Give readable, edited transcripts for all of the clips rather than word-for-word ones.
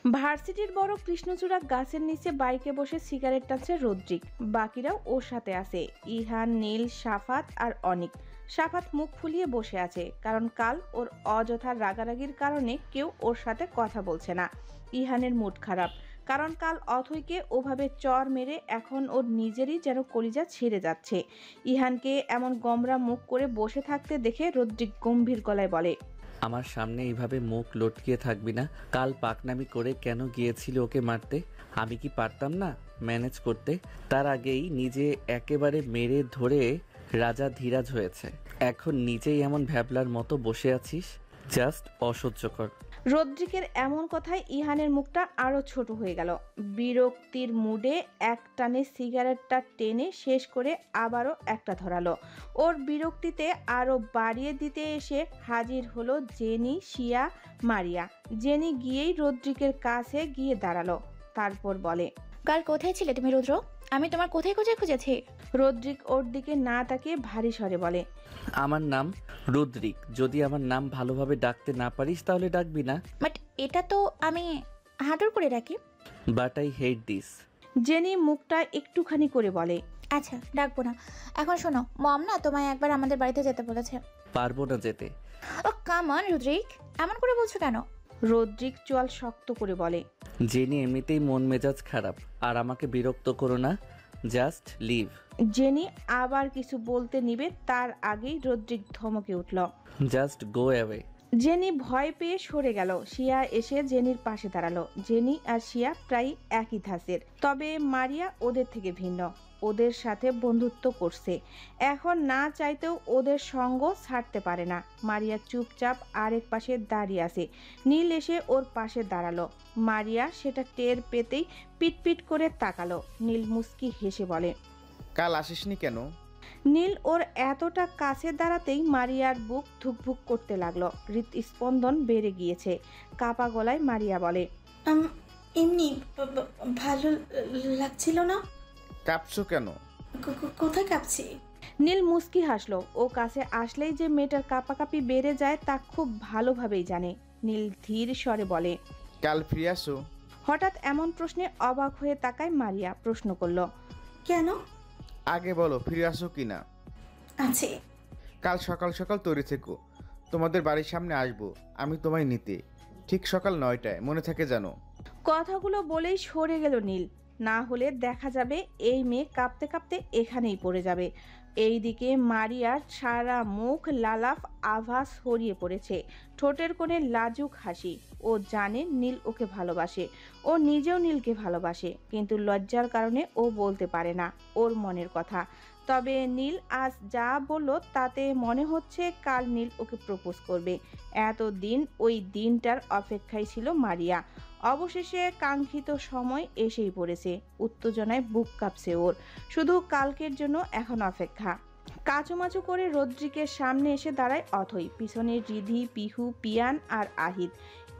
ভার্সিটির বড় কৃষ্ণচূড়া গাছের নিচে বাইকে বসে সিগারেট টানছে রদ্রিক। বাকিরাও ওর সাথে আছে, ইহান, নীল, সাফাত আর অনিক। সাফাত মুখ ফুলিয়ে বসে আছে, কারণ কাল ওর অযথা রাগারাগির কারণে কেউ ওর সাথে কথা বলছে না। ইহানের মুড খারাপ, কারণ কাল অথৈকে ওভাবে চর মেরে এখন ওর নিজেরই যেন কলিজা ছিঁড়ে যাচ্ছে। ইহানকে এমন গমরা মুখ করে বসে থাকতে দেখে রদ্রিক গম্ভীর গলায় বলে, আমার সামনে এইভাবে মুখ লটকিয়ে থাকবি না। কাল পাকনামি করে কেন গিয়েছিল ওকে মারতে? আমি কি পারতাম না ম্যানেজ করতে? তার আগেই নিজে একেবারে মেরে ধরে রাজা ধীরাজ হয়েছে, এখন নিজেই এমন ভ্যাবলার মতো বসে আছিস, জাস্ট অসহ্যকর। রদ্রিকের এমন কথায় ইহানের মুখটা আরো ছোট হয়ে গেল। বিরক্তির মুডে এক টানে সিগারেটটা টেনে শেষ করে আবারও একটা ধরালো। ওর বিরক্তিতে আরো বাড়িয়ে দিতে এসে হাজির হলো জেনি, শিয়া, মারিয়া। জেনি গিয়েই রদ্রিকের কাছে গিয়ে দাঁড়ালো, তারপর বলে, কাল কোথায় ছিলে তুমি রুদ্র? আমি তোমার কোথায় খুঁজে খুঁজেছি। রদ্রিক ওর দিকে না তাকিয়ে ভারী স্বরে বলে, আমার নাম রুদ্রিক, যদি আমার নাম ভালোভাবে ডাকতে না পারিস তাহলে ডাকবি না। বাট এটা তো আমি হাঁটুর করে রাখি। But I hate this. Jenny মুখটা একটুখানি করে বলে, আচ্ছা ডাকবো না। এখন শোনো, মম না তোমায় একবার আমাদের বাড়িতে যেতে বলেছে। পারবো না যেতে। ও কাম অন রুদ্রিক, এমন করে বলছো কেন? রদ্রিক চোয়াল শক্ত করে বলে, জেনি এমনিতেই মন মেজাজ খারাপ, আর আমাকে বিরক্ত করো না, জাস্ট লিভ। জেনি আবার কিছু বলতে নিবে তার আগেই রদ্রিক ধমকে উঠল, জাস্ট গো অ্যাওয়ে। জেনি ভয় পেয়ে সরে গেল। শিয়া এসে জেনির পাশে দাঁড়ালো। জেনি আর শিয়া প্রায় একই ধাঁচের, তবে মারিয়া ওদের থেকে ভিন্ন। ওদের সাথে বন্ধুত্ব করছে, এখন না চাইতেও ওদের সঙ্গ ছাড়তে পারে না। মারিয়া চুপচাপ আরেক পাশে দাঁড়িয়ে আছে। নীল এসে ওর পাশে দাঁড়ালো। মারিয়া সেটা টের পেতেই পিটপিট করে তাকালো। নীল মুস্কি হেসে বলে, কাল আসিসনি কেন? নীল ওর এতটা কাছে দাঁড়াতেই মারিয়ার বুক ধুকভুক করতে লাগলো। হৃৎস্পন্দন বেড়ে গিয়েছে। কাপা গলায় মারিয়া বলে, এমনি ভালো লাগছিল না। কাঁপছো কেন? কোথায় কাঁপছি? নীল মুস্কি হাসলো। ও কাছে আসলেই যে মেয়েটার কাঁপাকাঁপি বেড়ে যায় তা খুব ভালোভাবেই জানে। নীল ধীর স্বরে বলে, কাল ফিরে আসো। হঠাৎ এমন প্রশ্নে অবাক হয়ে তাকায় মারিয়া। প্রশ্ন করলো, কেন? আগে বলো ফিরে আসো কি না। আছে। কাল সকাল সকাল তৈরি থেকো, তোমাদের বাড়ির সামনে আসবো আমি তোমায় নিতে, ঠিক সকাল 9টায়, মনে থাকে জানো? কথাগুলো বলেই সরে গেল নীল। না হলে দেখা যাবে এই মেয়ে কাঁপতে কাঁপতে এখানেই পড়ে যাবে। এইদিকে মারিয়ার সারা মুখ লালাফ আভাস ছড়িয়ে পড়েছে, ঠোঁটের কোণে লাজুক হাসি। ও জানে নীল ওকে ভালোবাসে, ও নিজেও নীলকে ভালোবাসে, কিন্তু লজ্জার কারণে ও বলতে পারে না ওর মনের কথা। তবে নীল আজ যা বলল তাতে মনে হচ্ছে কাল নীল ওকে প্রপোজ করবে। এতদিন ওই দিনটার অপেক্ষায় ছিল মারিয়া। অবশেষে কাঙ্ক্ষিত সময় এসেই পড়েছে। উত্তেজনায় বুক কাঁপছে ওর। শুধু কালকের জন্য এখন অপেক্ষা। কাচুমাচু করে রদ্রিকের সামনে এসে দাঁড়ায় অথই। পিছনে রিধি, পিহু, পিয়ান আর আহিদ।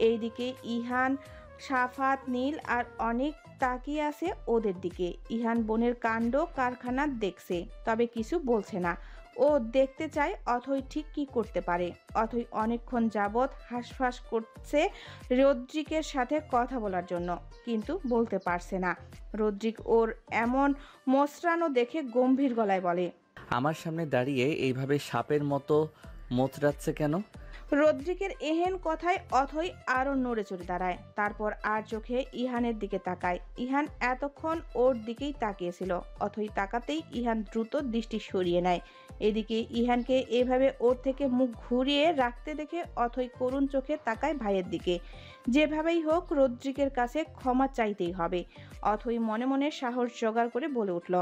এইদিকে ইহান, সাফাত, নীল আর অনেক তাকিয়ে আছে ওদের দিকে। ইহান বোনের কাণ্ড কারখানা দেখছে, তবে কিছু বলছে না। ও দেখতে চায় অথই ঠিক কি করতে পারে। অথই অনেকক্ষণ যাবৎ হাঁসফাঁস করছে রদ্রিকের সাথে কথা বলার জন্য, কিন্তু বলতে পারছে না। রদ্রিক ওর এমন মোচড়ানো দেখে গম্ভীর গলায় বলে, আমার সামনে দাঁড়িয়ে এইভাবে সাপের মতো মোচড়াচ্ছে কেন? রদ্রিকের এহেন কথায় অথই আরো নড়ে চড়ে দাঁড়ায়। তারপর আর চোখে ইহানের দিকে তাকায়। ইহান এতক্ষণ ওর দিকেই তাকিয়েছিল। অথই তাকাতেই ইহান দ্রুত দৃষ্টি সরিয়ে নেয়। এদিকে ইহানকে এভাবে ওর থেকে মুখ ঘুরিয়ে রাখতে দেখে অথই করুণ চোখে তাকায় ভাইয়ের দিকে। যেভাবেই হোক রদ্রিকের কাছে ক্ষমা চাইতেই হবে। অথই মনে মনে সাহস জোগাড় করে বলে উঠল,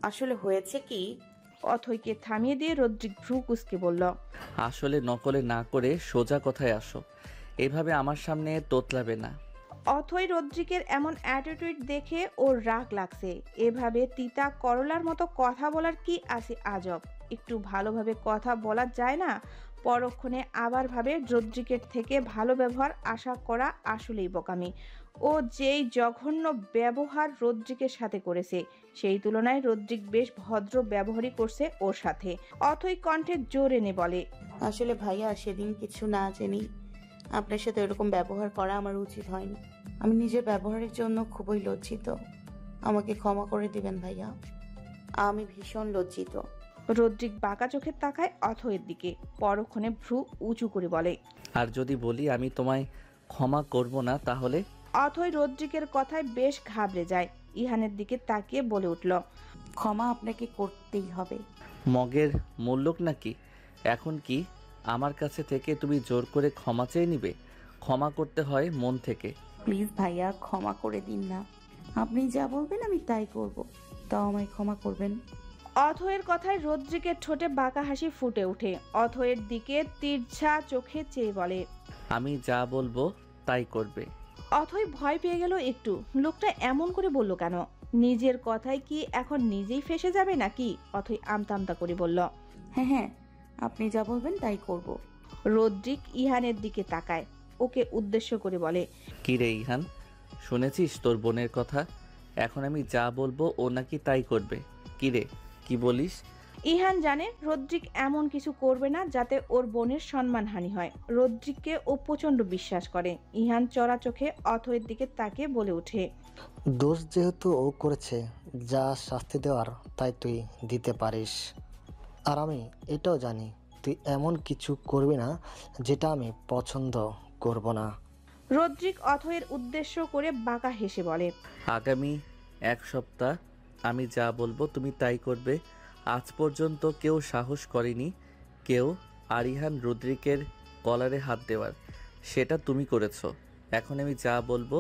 আসলে হয়েছে কি? অথইকে থামিয়ে দিয়ে রদ্রিক ভ্রু কুঁচকে বলল, আসলে নকলে না করে সোজা কথায় আসো, এভাবে আমার সামনে তোতলাবে না। অথই রদ্রিকের এমন অ্যাটিটিউড দেখে ওর রাগ লাগছে। এভাবে তিতা করলার মতো কথা বলার কি আছে আজব? একটু ভালোভাবে কথা বলা যায় না? পরক্ষণে আবার ভাবে রদ্রিকের থেকে ভালো ব্যবহার আশা করা আসলেই বোকামি। ও যেই জঘন্য ব্যবহার রদ্রিকের সাথে করেছে, সেই তুলনায় রদ্রিক বেশ ভদ্র ব্যবহারই করছে ওর সাথে। অথই কণ্ঠে জোর এনে বলে, আসলে ভাইয়া সেদিন কিছু না জেনেই আপনার সাথে এরকম ব্যবহার করা আমার উচিত হয়নি। আমি নিজের ব্যবহারের জন্য খুবই লজ্জিত। আমাকে ক্ষমা করে দিবেন ভাইয়া, আমি ভীষণ লজ্জিত। রদ্রিক বাঁকা চোখে তাকায় অথয়ের দিকে, পরক্ষণে ভ্রু উঁচু করে বলে। আর যদি বলি আমি তোমায় ক্ষমা করব না তাহলে? অথয় রদ্রিকের কথায় বেশ ঘাবড়ে যায়, ইহানের দিকে তাকিয়ে বলে উঠল। ক্ষমা আপনাকে করতেই হবে। মগের মূল্যক নাকি? এখন কি আমার কাছে থেকে তুমি জোর করে ক্ষমা চেয়ে নিবে? ক্ষমা করতে হয় মন থেকে। প্লিজ ভাইয়া, ক্ষমা করে দিন না। আপনি যা বলবেন আমি তাই করব, তাও আমায় ক্ষমা করবেন। অথয়ের কথায় রদ্রিকের ঠোঁটে বাঁকা হাসি ফুটে ওঠে, অথয়ের দিকে তির্যা চোখে চেয়ে বলে। আমি যা বলবো তাই করবে। অথয় ভয় পেয়ে গেল একটু, লোকটা এমন করে বলল কেন? নিজের কথায় কি এখন নিজেই ফেসে যাবে নাকি? অথয় আমতা আমতা করে বলল। হ্যাঁ হ্যাঁ, আপনি যা বলবেন তাই করব। রদ্রিক ইহানের দিকে তাকায়, ওকে উদ্দেশ্য করে বলে। কি রে ইহান, শুনেছিস তোর বোনের কথা? এখন আমি যা বলবো ও নাকি তাই করবে। কি রে, কি বলিস? ইহান জানে রদ্রিক এমন কিছু করবে না যাতে ওর বোনের সম্মানহানি হয়। রদ্রিককে ও প্রচন্ড বিশ্বাস করে। ইহান চড়া চোখে অথয়ের দিকে তাকিয়ে বলে ওঠে। দোষ যেহেতু ও করেছে, যা শাস্তি দেওয়ার তাই তুই দিতে পারিস। আর আমি এটাও জানি তুই এমন কিছু করবি না যেটা আমি পছন্দ করব না। রদ্রিক অথয়ের উদ্দেশ্য করে বাঁকা হেসে বলে। আগামী 1 সপ্তাহ আমি যা বলবো তুমি তাই করবে। আজ পর্যন্ত কেউ সাহস করেনি কেউ আরিহান রদ্রিকের কলারে হাত দেওয়ার, সেটা তুমি করেছো। এখন আমি যা বলবো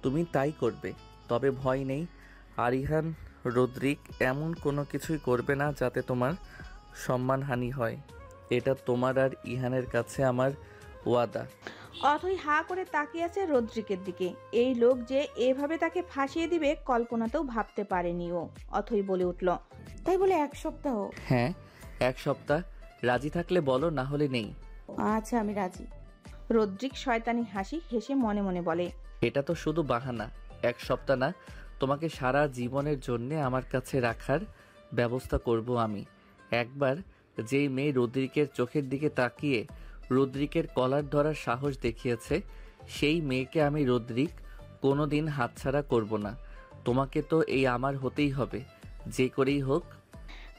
তুমি তাই করবে। তবে ভয় নেই, আরিহান রদ্রিক এমন কোনো কিছুই করবে না যাতে তোমার সম্মানহানি হয়। এটা তোমার আর ইহানের কাছে আমার ওয়াদা। অথই হা করে তাকিয়ে আছে রদ্রিকের দিকে। এই লোক যে এভাবে তাকে ফাঁসিয়ে দিবে কল্পনাতেও ভাবতে পারেনি ও। অথই বলে উঠল। তাই বলে 1 সপ্তাহ? হ্যাঁ, 1 সপ্তাহ। রাজি থাকলে বলো, না হলে নেই। আচ্ছা, আমি রাজি। রদ্রিক শয়তানি হাসি হেসে মনে মনে বলে। এটা তো শুধু বাহানা। 1 সপ্তাহ না, তোমাকে সারা জীবনের জন্য আমার কাছে রাখার ব্যবস্থা করব আমি। একবার যেই মেয়ে রদ্রিকের চোখের দিকে তাকিয়ে রদ্রিকের কলার ধরার সাহস দেখিয়েছে, সেই মেয়েকে আমি রদ্রিক কোনোদিন হাতছাড়া করব না। তোমাকে তো এই আমার হতেই হবে, যে করেই হোক।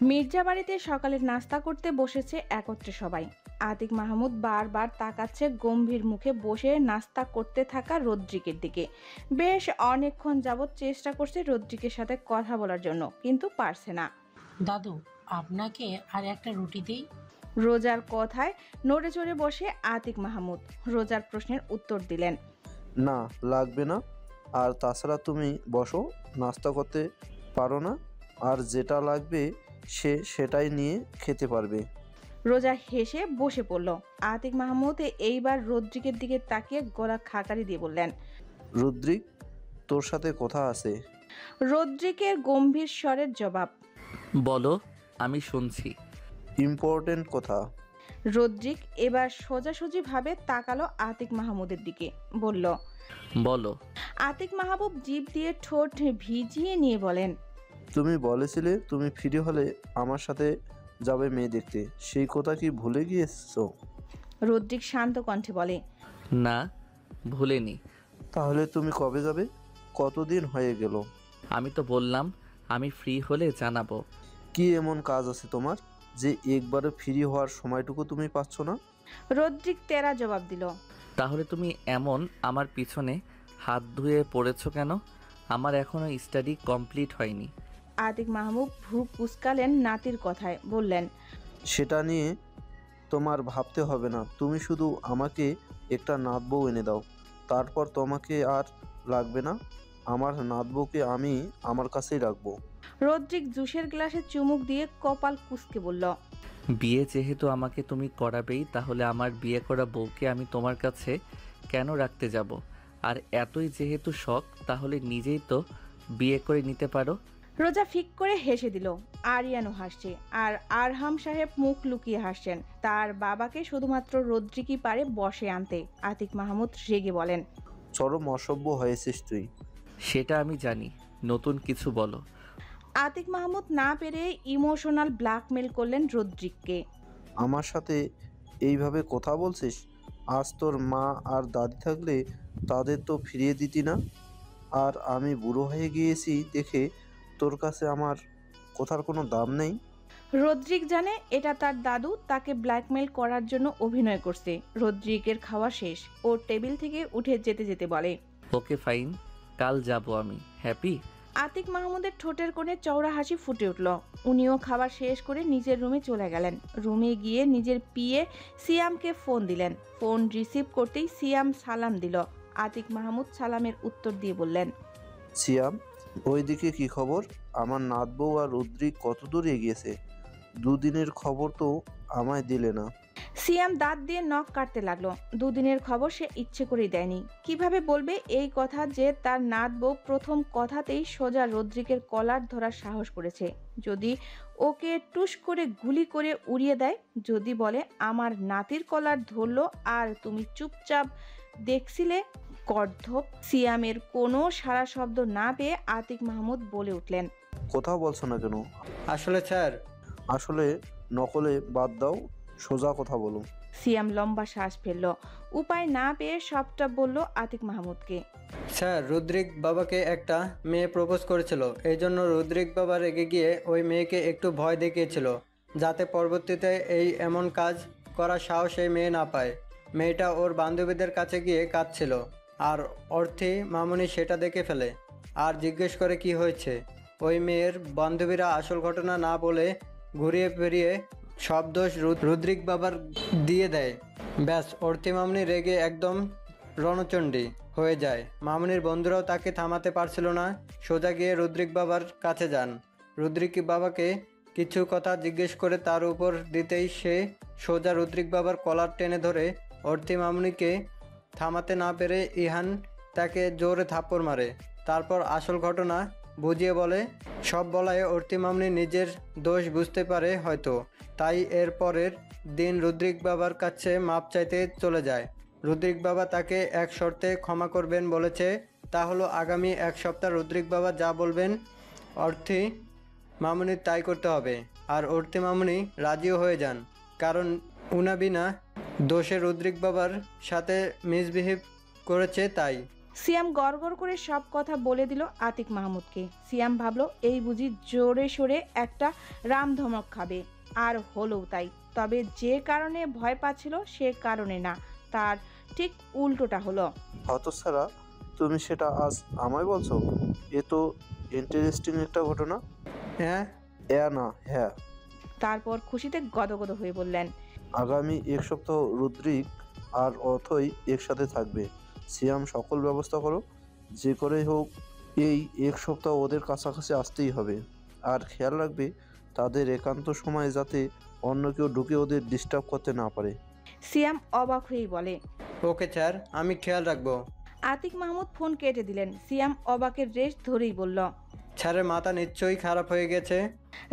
মির্জা বাড়িতে সকালের নাস্তা করতে বসেছে একত্রে সবাই। আতিক মাহমুদ বারবার তাকাচ্ছে গম্ভীর মুখে বসে নাস্তা করতে থাকা রদ্রিকের দিকে। বেশ অনেকক্ষণ যাবৎ চেষ্টা করছে রদ্রিকের সাথে কথা বলার জন্য, কিন্তু পারছে না। দাদু, আপনাকে আর একটা রুটি দেই? রোজার কথায় নড়ে চড়ে বসে আতিক মাহমুদ রোজার প্রশ্নের উত্তর দিলেন। না, লাগবে না। আর তাছাড়া তুমি বসো, নাস্তা করতে পারো না? আর যেটা লাগবে সেটাই নিয়ে খেতে পারবে। রোজা হেসে বসে পড়ল। আতিক মাহমুদ এইবার রদ্রিকের দিকে তাকিয়ে গলা খাকারি দিয়ে বললেন। রুদ্রিক, তোর সাথে কথা আছে। রদ্রিকের গম্ভীর স্বরের জবাব। বলো, আমি শুনছি। ইম্পর্টেন্ট কথা। রদ্রিক এবার সোজাসুজি ভাবে তাকালো আতিক মাহমুদের দিকে, বলল। বলো। আতিক মাহবুব জিভ দিয়ে ঠোঁট ভিজিয়ে নিয়ে বলেন। তুমি বলেছিলে তুমি ফ্রি হলে আমার সাথে যাবে মেয়ে দেখতে, সেই কথা কি ভুলে গিয়েছো? রদ্রিক শান্ত কণ্ঠে বলে। না, ভুলেনি। তাহলে তুমি কবে যাবে? কতদিন হয়ে গেল? আমি তো বললাম আমি ফ্রি হলে জানাবো। কি এমন কাজ আছে তোমার যে একবারে ফ্রি হওয়ার সময়টুকু তুমি পাচ্ছ না? রদ্রিক তেরা জবাব দিল। তাহলে তুমি এমন আমার পিছনে হাত ধুয়ে পড়েছো কেন? আমার এখনো স্টাডি কমপ্লিট হয়নি। আতিক মাহবুব ভ্রু কুঁচকালেন নাতির কথায়, বললেন। সেটা নিয়ে তোমার ভাবতে হবে না। তুমি শুধু আমাকে একটা নাত বউ এনে দাও, তারপর তোমাকে আর লাগবে না। আমার নাত বউকে আমি আমার কাছেই রাখবো। রদ্রিক জুসের গ্লাসে চুমুক দিয়ে কপাল কুঁচকে বলল। বিয়ে যেহেতু আমাকে তুমি করাবেই, তাহলে আমার বিয়ে করা বউকে আমি তোমার কাছে কেন রাখতে যাব? আর এতই যেহেতু শখ, তাহলে নিজেই তো বিয়ে করে নিতে পারো। রোজা ফিক করে হেসে দিল। আরিয়ানও হাসছে, আর আরহাম সাহেব মুখ লুকিয়ে হাসছেন। তার বাবাকে শুধুমাত্র রদ্রিকই পারে বসে আনতে। আতিক মাহমুদ রেগে বলেন। চরম অসভ্য হয়েছিস তুই। সেটা আমি জানি, নতুন কিছু বলো। আতিক মাহমুদ না পেরে ইমোশনাল ব্ল্যাকমেল করলেন রদ্রিককে। আমার সাথে এইভাবে কথা বলছিস? আজ তোর মা আর দাদি থাকলে তাদের তো ফিরিয়ে দিতি না। আর আমি বুড়ো হয়ে গিয়েছি দেখে তোর কাছে আমার কথার কোনো দাম নেই। রদ্রিক জানে এটা তার দাদু তাকে ব্ল্যাকমেল করার জন্য অভিনয় করছে। রদ্রিকের খাওয়া শেষ, ওর টেবিল থেকে উঠে যেতে যেতে বলে, ওকে ফাইন, কাল যাব আমি। হ্যাপি? আতিক মাহমুদের ঠোঁটের কোণে চওড়া হাসি ফুটে উঠল। উনিও খাবার শেষ করে নিজের রুমে চলে গেলেন। রুমে গিয়ে নিজের পিএ সিয়ামকে ফোন দিলেন। ফোন রিসিভ করতেই সিয়াম সালাম দিল। আতিক মাহমুদ সালামের উত্তর দিয়ে বললেন, সিয়াম, ওইদিকে কি খবর? আমার নাত বউ আর রুদ্রিক কত দূর এগিয়েছে? দুদিনের খবর তো আমায় দিলে না। সিয়াম দাঁত দিয়ে নখ কাটতে লাগলো। দুদিনের খবর সে ইচ্ছে করেই দেয়নি। কিভাবে বলবে এই কথা যে তার নাত বউ প্রথম কথাতেই সোজা রদ্রিকের কলার ধরার সাহস করেছে? যদি ওকে টুস করে গুলি করে উড়িয়ে দেয়, যদি বলে আমার নাতির কলার ধরলো আর তুমি চুপচাপ দেখছিলে। গর্ধব। সিয়ামের কোনো সারা শব্দ না পেয়ে আতিক মাহমুদ বলে উঠলেন, কোথাও বলছো না কেন? আসলে স্যার, আসলে নকলে বাদ দাও, সোজা কথা বলো। সিয়াম লম্বা শ্বাস ফেলল। উপায় না পেয়ে সবটা বলল আতিক মাহমুদকে। স্যার, রুদ্রিক বাবাকে একটা মেয়ে প্রপোজ করেছিল। এই জন্য রুদ্রিক বাবা রেগে গিয়ে ওই মেয়েকে একটু ভয় দেখিয়েছিল, যাতে পরবর্তীতে এই এমন কাজ করার সাহস এই মেয়ে না পায়। মেয়েটা ওর বান্ধবীদের কাছে গিয়ে কাঁদছিল, আর অর্থী মামুনি সেটা দেখে ফেলে আর জিজ্ঞেস করে কি হয়েছে। ওই মেয়ের বান্ধবীরা আসল ঘটনা না বলে ঘুরিয়ে ফিরিয়ে সব দোষ রুদ্রিক বাবার দিয়ে দেয়। ব্যাস, অর্থী মামুনি রেগে একদম রণচণ্ডী হয়ে যায়। মামুনির বন্ধুরাও তাকে থামাতে পারছিল না, সোজা গিয়ে রুদ্রিক বাবার কাছে যান। রুদ্রিক বাবাকে কিছু কথা জিজ্ঞেস করে তার উপর দিতেই সে সোজা রুদ্রিক বাবার কলার টেনে ধরে অর্থী মামুনিকে থামাতে না পেরে ইহান তাকে জোরে থাপ্পড় মারে। তারপর আসল ঘটনা বুঝিয়ে বলে। সব বলায় অর্থী মামুনি নিজের দোষ বুঝতে পারে হয়তো, তাই এর পরের দিন রুদ্রিক বাবার কাছে মাপ চাইতে চলে যায়। রুদ্রিক বাবা তাকে এক শর্তে ক্ষমা করবেন বলেছে, তা হলো আগামী এক সপ্তাহ রুদ্রিক বাবা যা বলবেন অর্থী মামুনির তাই করতে হবে। আর অর্থী মামুনি রাজিও হয়ে যান, কারণ উনাবিনা দোষে রুদ্রিক বাবার সাথে মিসবিহেভ করেছে তাই। সিয়াম গড়গড় করে সব কথা বলে দিল আতিক মাহমুদকে। সিয়াম ভাবলো এই বুঝি জোরে সোরে একটা রামধমক খাবে, আর হলোও তাই। তবে যে কারণে ভয় পাচ্ছিল সে কারণে না, তার ঠিক উল্টোটা হলো। হতচ্ছাড়া, তুমি সেটা আজ আমায় বলছো? এ তো ইন্টারেস্টিং একটা ঘটনা। হ্যাঁ না হ্যাঁ। তারপর খুশিতে গদগদ হয়ে বললেন, আগামী এক সপ্তাহ রুদ্রিক আর অথই একসাথে থাকবে। সিয়াম, সকল ব্যবস্থা করো, যে করেই হোক এই এক সপ্তাহ ওদের কাছাকাছি আসতেই হবে। আর খেয়াল রাখবে তাদের একান্ত সময় যাতে অন্য কেউ ঢুকে ওদের ডিস্টার্ব করতে না পারে। সিয়াম অবাক হয়েই বলে, ওকে স্যার, আমি খেয়াল রাখবো। আতিক মাহমুদ ফোন কেটে দিলেন। সিয়াম অবাকের রেশ ধরেই বলল, স্যারের মাথা নিশ্চয়ই খারাপ হয়ে গেছে।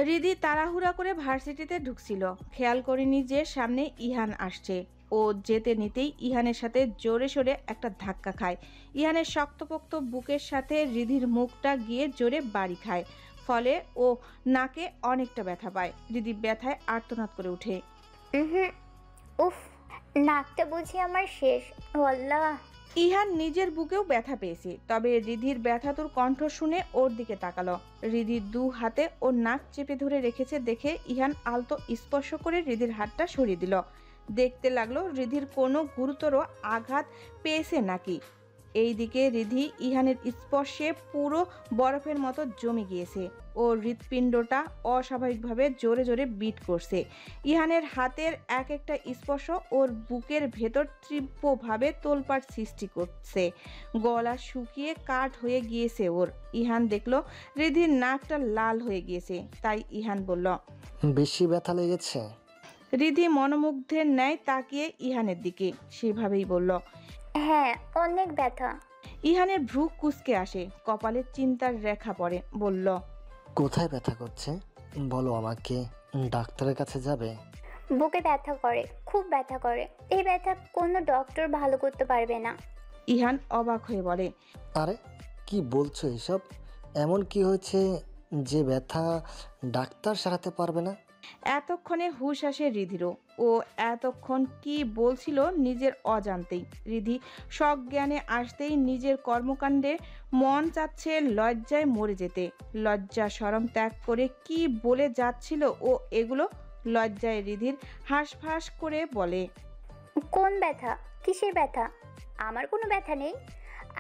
রিদি তাড়াহুড়া করে ভার্সিটিতে ঢুকছিল, খেয়াল করেনি যে সামনে ইহান আসছে। ও যেতে নিতেই ইহানের সাথে জোরে সোরে একটা ধাক্কা খায়। ইহানের শক্তপোক্ত বুকের সাথে রিধির মুখটা গিয়ে জোরে বাড়ি খায়, ফলে ও নাকে অনেকটা ব্যথা পায়। রিদি ব্যথায় আর্তনাদ করে ওঠে। উফ, নাকটা বুঝি আমার শেষ। আল্লাহ! ইহান নিজের বুকেও ব্যথা পেয়েছে, তবে রিধির ব্যথাতুর কণ্ঠ শুনে ওর দিকে তাকালো। রিধি দু হাতে ওর নাক চেপে ধরে রেখেছে দেখে ইহান আলতো স্পর্শ করে রিধির হাতটা সরিয়ে দিল। দেখতে লাগলো রিধির কোনো গুরুতর আঘাত পেয়েছে নাকি। এইদিকে রিধি ইহানের স্পর্শে পুরো বরফের মতো জমে গিয়েছে। ওর হৃৎপিণ্ডটা অস্বাভাবিকভাবে জোরে জোরে বিট করছে। ইহানের হাতের এক একটা স্পর্শ ওর বুকের ভেতর তীব্রভাবে তোলপাড় সৃষ্টি করছে। গলা শুকিয়ে কাঠ হয়ে গিয়েছে ওর। ইহান দেখলো রিধির নাকটা লাল হয়ে গিয়েছে, তাই ইহান বলল, বেশি ব্যথা লেগেছে? রিধি মনোমুগ্ধের ন্যায় তাকিয়ে ইহানের দিকে সেভাবেই বলল, হ্যাঁ, অনেক ব্যথা। ইহানের ভ্রু কুঁচকে আসে, কপালে চিন্তার রেখা পড়ে। বলল, কোথায় ব্যথা করছে বলো আমাকে, ডাক্তারের কাছে যাবে? বুকে ব্যথা করে, খুব ব্যথা করে। এই ব্যথা কোনো ডক্টর ভালো করতে পারবে না। ইহান অবাক হয়ে বলে, আরে কি বলছো এসব? এমন কি হয়েছে যে ব্যথা ডাক্তার সারাতে পারবে না? এতক্ষণে হুঁশ আসে রিধিরও। ও এতক্ষণ কি বলছিল নিজের অজান্তেই। রিধি সজ্ঞানে আসতেই নিজের কর্মকাণ্ডে মন চাচ্ছে লজ্জায় মরে যেতে। লজ্জা শরম ত্যাগ করে কি বলে যাচ্ছিল ও এগুলো। লজ্জায় রিধির হাঁসফাঁস করে বলে, কোন ব্যথা? কিসের ব্যথা? আমার কোনো ব্যথা নেই,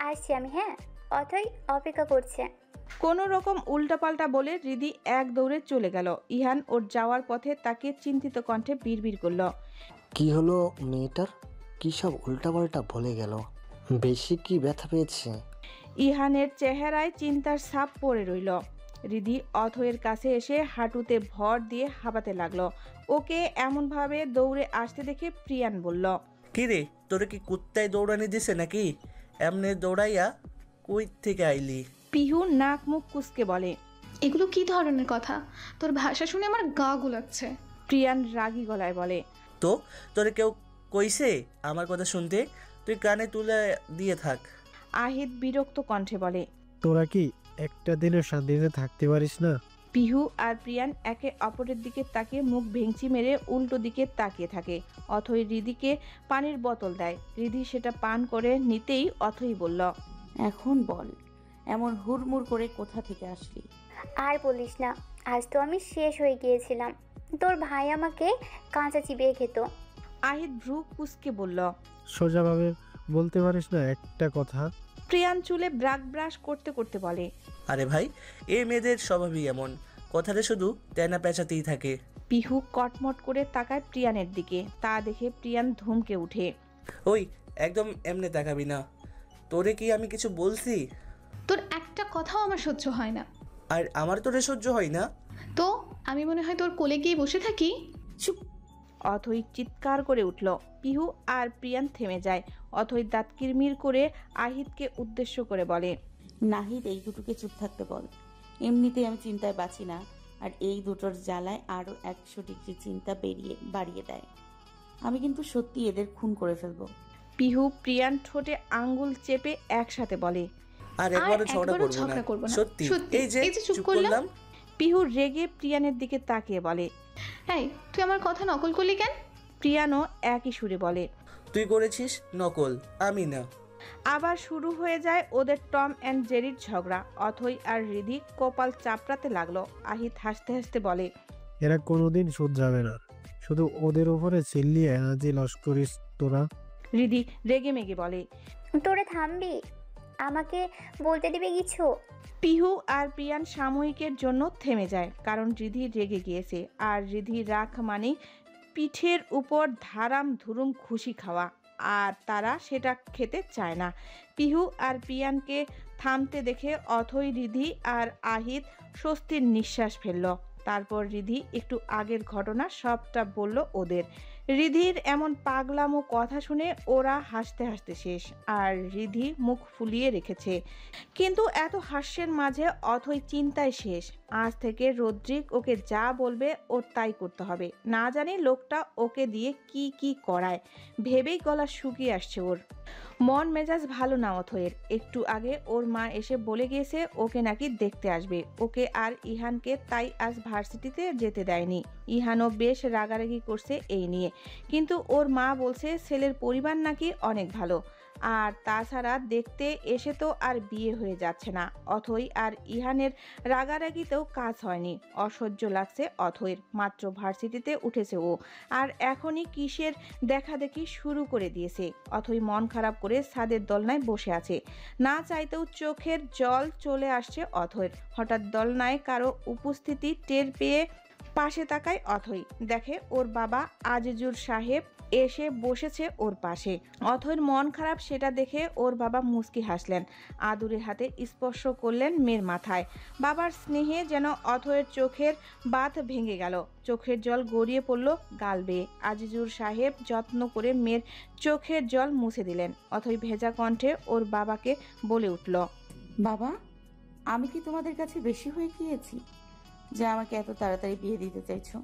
আসছি আমি। হ্যাঁ, অথই অপেক্ষা করছে। কোনো রকম উল্টাপাল্টা বলে রিধি এক দৌড়ে চলে গেল। ইহান ওর যাওয়ার পথে তাকে চিন্তিত কণ্ঠে বিড়বিড় করল, কি হলো মেয়েটার? কি সব উল্টাপাল্টা বলে গেল? বেশি কি ব্যথা পেয়েছে? ইহানের চেহারায় চিন্তার ছাপ পড়ে রইল। রিধি অথয়ের কাছে এসে হাঁটুতে ভর দিয়ে হাঁপাতে লাগলো। ওকে এমনভাবে দৌড়ে আসতে দেখে প্রিয়ান বলল, কি রে, তোরে কি কুত্তায় দৌড়ানি দিছে নাকি? এমনি দৌড়াইয়া কই থেকে আইলি? পিহু নাক মুখ কুচকে বলে, এগুলো কি ধরনের কথা? তোর ভাষা শুনে আমার গা গুলাচ্ছে। প্রিয়ান রাগী গলায় বলে, তো তোরে কেউ কইছে আমার কথা শুনতে? তুই কানে তুলে দিয়ে থাক। আহিত বিরক্ত কণ্ঠে বলে, তোরা কি একটা দিনের শান্তিতে থাকতে পারিস না? পিহু আর প্রিয়ান একে অপরের দিকে তাকিয়ে মুখ ভেঙচি মেরে উল্টো দিকে তাকিয়ে থাকে। অথই রিধিকে পানির বোতল দেয়। রিধি সেটা পান করে নিতেই অথই বলল, এখন বল, এমন হুড়মুড় করে কোথা থেকে আসলি? আর বলিস না, আজ তো আমি শেষ হয়ে গিয়েছিলাম। তোর ভাই আমাকে কাঁচা চিবিয়ে খেত। আহিত ভ্রু কুচকে বলল, সোজাভাবে বলতে পারিস না একটা কথা? প্রিয়ান চুলে ব্রাক ব্রাশ করতে করতে বলে, আরে ভাই, এই মেয়েদের স্বভাবই এমন, কথাটা শুধু তেনা পেঁচাতেই থাকে। পিহু কটমট করে তাকায় প্রিয়ানের দিকে। তা দেখে প্রিয়ান ধমকে উঠে, ওই একদম এমনি তাকাবি না। তোরে কি আমি কিছু বলছি? তোর একটা কথাও আমার সহ্য হয় না। আর আমার তোরে সহ্য হয় না? তো আমি মনে হয় তোর কোলে গিয়ে বসে থাকি? চুপ! অথই চিৎকার করে উঠল। পিহু আর প্রিয়ান থেমে যায়। অথই দাঁত কিরমির করে আহিতকে উদ্দেশ্য করে বলে, নাহিদ, এই দুটোকে চুপ থাকতে বল। এমনিতেই আমি চিন্তায় বাঁচি না, আর এই দুটোর জ্বালায় আরো 100 ডিগ্রি চিন্তা বাড়িয়ে দেয়। আমি কিন্তু সত্যি এদের খুন করে ফেলবো। পিহু প্রিয়ান ঠোঁটে আঙ্গুল চেপে একসাথে বলে, আর একবারও ঝগড়া করব না। সত্যি এই যে চুপ করলাম। পিহু রেগে প্রিয়ানের দিকে তাকিয়ে বলে, এই তুই আমার কথা নকল করলি কেন? প্রিয়ানও একই সুরে বলে, তুই করেছিস নকল, আমি না। আবার শুরু হয়ে যায় ওদের টম অ্যান্ড জেরির ঝগড়া। অথই আর রিধি কপাল চাপড়াতে লাগলো। আহিত হাসতে হাসতে বলে, এরা কোনোদিন শুধরাবে না, শুধু ওদের উপরে চিল্লিয়ে এনার্জি লস করিস তোরা। রিধি রেগে মেগে বলে, তোরে থামবি? আমাকে বলতে দিবি কিছু? পিহু আর প্রিয়ান সাময়িকের জন্য থেমে যায়, কারণ রিধি রেগে গিয়েছে। আর রিধি রাগ মানে পিঠের উপর ধারাম ধুরুম খুশি খাওয়া, আর তারা সেটা খেতে চায় না। পিহু আর প্রিয়ানকে থামতে দেখে অথই, রিধি আর আহিত স্বস্তির নিঃশ্বাস ফেলল। তারপর রিধি একটু আগের ঘটনা সবটা বলল ওদের। রিধির এমন পাগলামো কথা শুনে ওরা হাসতে হাসতে শেষ, আর রিধি মুখ ফুলিয়ে রেখেছে। কিন্তু এত হাস্যের মাঝে অথই চিন্তায় শেষ। আজ থেকে রদ্রিক ওকে যা বলবে ওর তাই করতে হবে। না জানি লোকটা ওকে দিয়ে কি কি করায়, ভেবেই গলা শুকিয়ে আসছে ওর। মন মেজাজ ভালো না অথয়ের। একটু আগে ওর মা এসে বলে গিয়েছে ওকে নাকি দেখতে আসবে। ওকে আর ইহানকে তাই আজ ভার্সিটিতে যেতে দেয়নি। ইহানও বেশ রাগারাগি করছে এই নিয়ে, কিন্তু ওর মা বলছে ছেলের পরিবার নাকি অনেক ভালো, আর তাছাড়া দেখতে এসে তো আর বিয়ে হয়ে যাচ্ছে না। অথই আর ইহানের রাগারাগিতেও কাজ হয়নি। অসহ্য লাগছে অথয়ের। মাত্র ভার্সিটিতে উঠেছে ও, আর এখনই কিসের দেখাদেখি শুরু করে দিয়েছে। অথই মন খারাপ করে ছাদের দোলনায় বসে আছে। না চাইতেও চোখের জল চলে আসছে অথয়ের। হঠাৎ দোলনায় কারো উপস্থিতি টের পেয়ে পাশে তাকায় অথই। দেখে ওর বাবা আজিজুর সাহেব এসে বসেছে ওর পাশে। অথৈর মন খারাপ সেটা দেখে ওর বাবা মুচকি হাসলেন। আদুরে হাতে স্পর্শ করলেন মেয়ের মাথায়। বাবার স্নেহে যেন অথৈর চোখের বাঁধ ভেঙে গেল। চোখের জল গড়িয়ে পড়ল গাল বেয়ে। আজিজুর সাহেব যত্ন করে মেয়ের চোখের জল মুছে দিলেন। অথৈ ভেজা কণ্ঠে ওর বাবাকে বলে উঠল, বাবা, আমি কি তোমাদের কাছে বেশি হয়ে গিয়েছি যে আমাকে এত তাড়াতাড়ি বিয়ে দিতে চাইছো?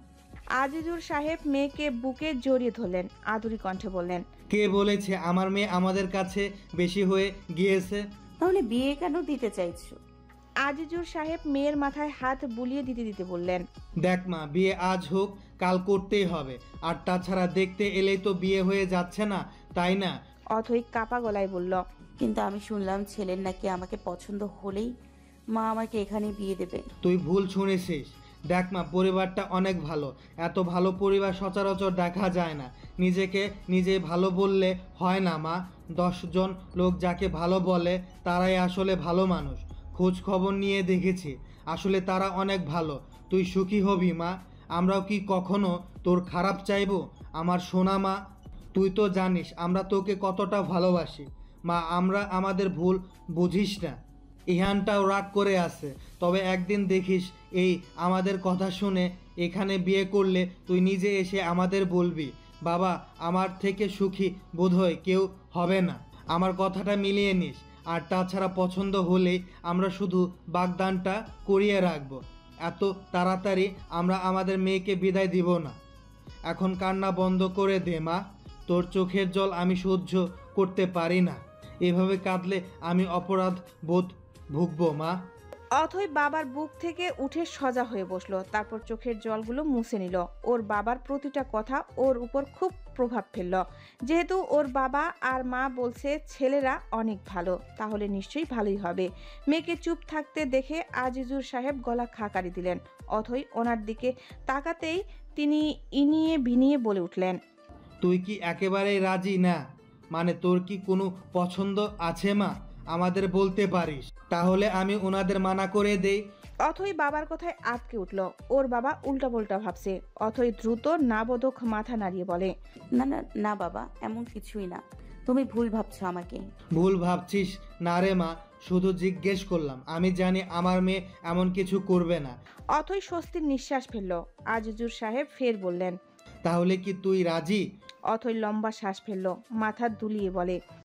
আজিজুর সাহেব মেয়েকে বুকে জড়িয়ে ধরলেন। আদুরি কণ্ঠে বললেন, কে বলেছে আমার মেয়ে আমাদের কাছে বেশি হয়ে গিয়েছে? তাহলে বিয়ে কেন দিতে চাইছো? আজিজুর সাহেব মেয়ের মাথায় হাত বুলিয়ে দিতে দিতে বললেন, দেখ মা, বিয়ে আজ হোক কাল করতেই হবে। আর তাছাড়া দেখতে এলেই তো বিয়ে হয়ে যাচ্ছে না, তাই না? অথই কাপা গলায় বলল, কিন্তু আমি শুনলাম ছেলের নাকি আমাকে পছন্দ হলেই মা আমাকে এখানে বিয়ে দেবে। তুই ভুল শুনেছিস। দেখ মা, পরিবারটা অনেক ভালো। এত ভালো পরিবার সচরাচর দেখা যায় না। নিজেকে নিজে ভালো বললে হয় না মা। 10 জন লোক যাকে ভালো বলে তারাই আসলে ভালো মানুষ। খোঁজ খবর নিয়ে দেখেছি, আসলে তারা অনেক ভালো। তুই সুখী হবি মা। আমরাও কি কখনো তোর খারাপ চাইবো আমার সোনা মা? তুই তো জানিস আমরা তোকে কতটা ভালোবাসি মা। আমরা আমাদের ভুল বুঝিস না। ইহানটাও রাগ করে আছে, তবে একদিন দেখিস এই আমাদের কথা শুনে এখানে বিয়ে করলে তুই নিজে এসে আমাদের বলবি, বাবা আমার থেকে সুখী বোধহয় কেউ হবে না। আমার কথাটা মিলিয়ে নিস। আর তাছাড়া পছন্দ হলেই আমরা শুধু বাগদানটা করিয়ে রাখবো। এত তাড়াতাড়ি আমরা আমাদের মেয়েকে বিদায় দিব না। এখন কান্না বন্ধ করে দে মা। তোর চোখের জল আমি সহ্য করতে পারি না। এভাবে কাঁদলে আমি অপরাধ বোধ ভুগবো মা। অথই বাবার বুক থেকে উঠে সজা হয়ে বসলো, তারপর চোখের জলগুলো মুছে নিল। ওর বাবার প্রতিটা কথা ওর উপর খুব প্রভাব ফেলল। যেহেতু ওর বাবা আর মা বলছে ছেলেরা অনেক ভালো, তাহলে নিশ্চয়ই ভালোই হবে। মেয়েকে চুপ থাকতে দেখে আজিজুর সাহেব গলা খাকারি দিলেন। অথই ওনার দিকে তাকাতেই তিনি ইনিয়ে বিনিয়ে বলে উঠলেন, তুই কি একেবারেই রাজি না? মানে তোর কি কোনো পছন্দ আছে মা? আমাদের বলতে পারিস, তাহলে আমি ওনাদের মানা করে দেই। অথই বাবার কথায় আটকে উঠল। ওর বাবা উল্টাপাল্টা ভাবছে। অথই দ্রুত নাবোধক মাথা নাড়িয়ে বলে, না না না বাবা, এমন কিছুই না, তুমি ভুল ভাবছো আমাকে। ভুল ভাবছিস না রে মা, শুধু জিজ্ঞেস করলাম। আমি জানি আমার মেয়ে এমন কিছু করবে না। অথই স্বস্তির নিঃশ্বাস ফেলল। আজিজুর সাহেব ফের বললেন, তাহলে কি তুই রাজি? অথই লম্বা শ্বাস ফেলল, মাথা দুলিয়ে বলে,